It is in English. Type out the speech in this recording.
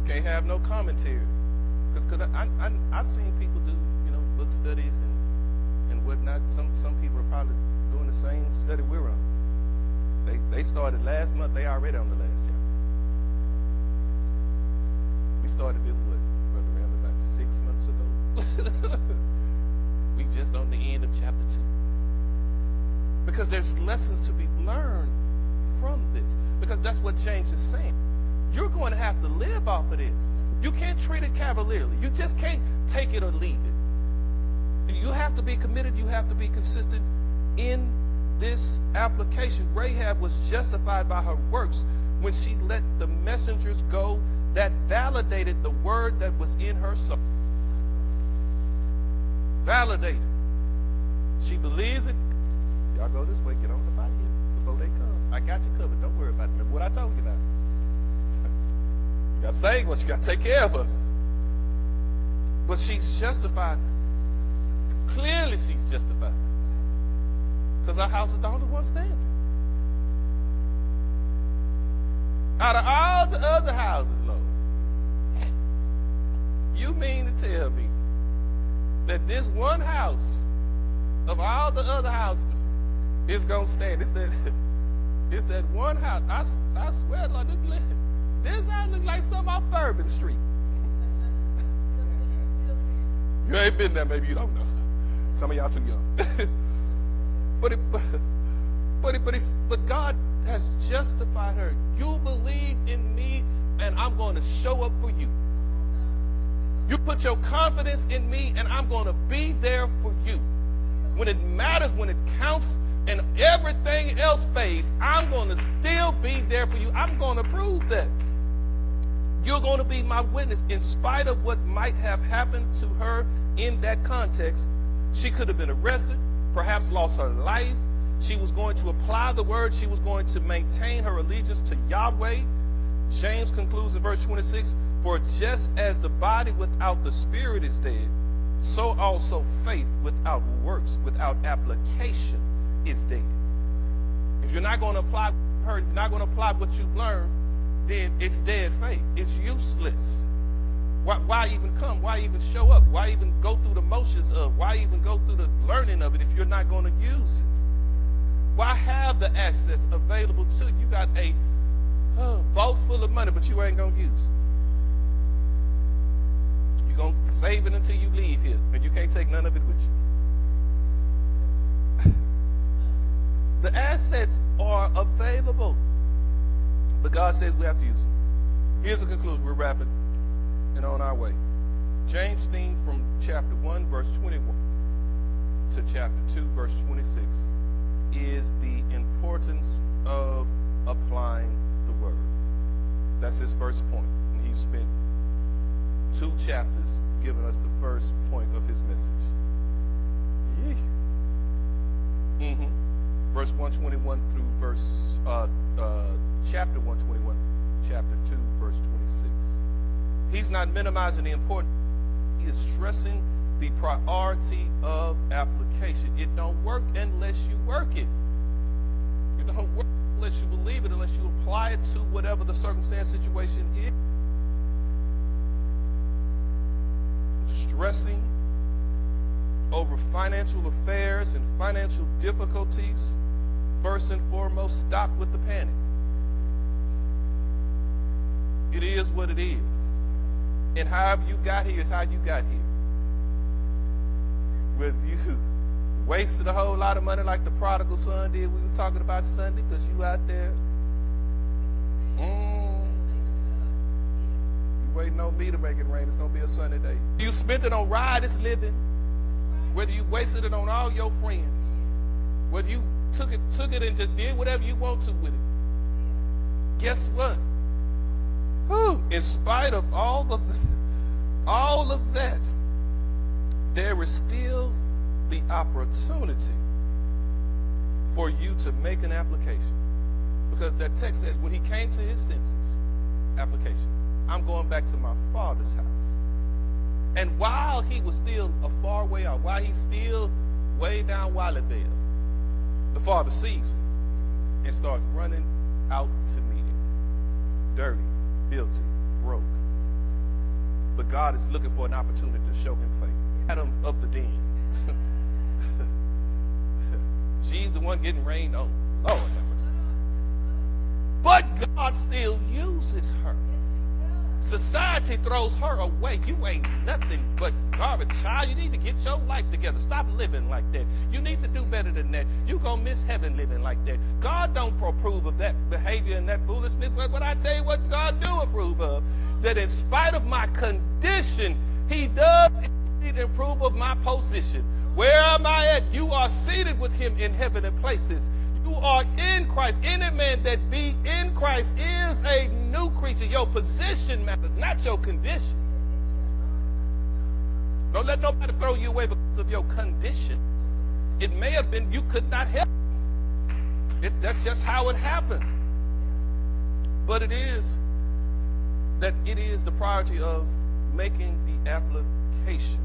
Can't have no commentary. Because I've seen people do, book studies and whatnot. Some people are probably doing the same study we're on. They started last month. They already on the last chapter. We started this, Brother Randall, about 6 months ago. We just on the end of chapter 2. Because there's lessons to be learned from this. Because that's what James is saying. You're going to have to live off of this. You can't treat it cavalierly. You just can't take it or leave it. You have to be committed. You have to be consistent in this application. Rahab was justified by her works when she let the messengers go that validated the word that was in her soul. Validated. She believes it. Y'all go this way. Get on the bike here before they come. I got you covered. Don't worry about it. Remember what I told you about. You got to say what you got to take care of us. But she's justified. Clearly she's justified. Because our house is the only one standing. Out of all the other houses, Lord, you mean to tell me that this one house of all the other houses is going to stand? It's that one house. I swear, Lord, this house looks like something off Bourbon Street. You ain't been there, maybe you don't know. Some of y'all too young. But God has justified her. You believe in me, and I'm going to show up for you. You put your confidence in me, and I'm going to be there for you. When it matters, when it counts, and everything else fades, I'm going to still be there for you. I'm going to prove that. You're going to be my witness. In spite of what might have happened to her in that context, she could have been arrested, perhaps lost her life. She was going to apply the word. She was going to maintain her allegiance to Yahweh. James concludes in verse 26, for just as the body without the spirit is dead, so also faith without works, without application, is dead. If you're not going to apply her, if you're not going to apply what you've learned, then it's dead faith. It's useless. Why even come? Why even show up? Why even go through the motions of? Why even go through the learning of it if you're not going to use it? Why have the assets available to you? You got a vault full of money, but you ain't going to use it. You're going to save it until you leave here, and you can't take none of it with you. The assets are available, but God says we have to use them. Here's the conclusion. We're wrapping and on our way. James' theme from chapter 1, verse 21 to chapter 2, verse 26 is the importance of applying the word. That's his first point. And he spent 2 chapters giving us the first point of his message. Verse 121 through chapter 121, chapter 2, verse 26. He's not minimizing the importance. He is stressing the priority of application. It don't work unless you work it. It don't work unless you believe it, unless you apply it to whatever the circumstance, situation is. Stressing over financial affairs and financial difficulties, first and foremost, stop with the panic. It is what it is. And however you got here is how you got here. Whether you wasted a whole lot of money like the prodigal son did, we were talking about Sunday, because you out there, you waiting on me to make it rain. It's going to be a sunny day. You spent it on riotous living, whether you wasted it on all your friends, whether you took it and just did whatever you want to with it. Guess what? In spite of all of that, there is still the opportunity for you to make an application. Because that text says, when he came to his senses, application. I'm going back to my father's house. And while he was still a far way out, while he's still way down Walleyville, the father sees him and starts running out to meet him. Dirty, filthy, broke, but God is looking for an opportunity to show him favor. Adam of the den. She's the one getting rained on. Lord have mercy. But God still uses her. Society throws her away. You ain't nothing but garbage, child. You need to get your life together. Stop living like that. You need to do better than that. You're going to miss heaven living like that. God don't approve of that behavior and that foolishness. But I tell you what God do approve of. That in spite of my condition, he does indeed approve of my position. Where am I at? You are seated with him in heavenly places. You are in Christ. Any man that be in Christ is a new creature. Your position matters, not your condition. Don't let nobody throw you away because of your condition. It may have been you could not help it. That's just how it happened. But it is the priority of making the application.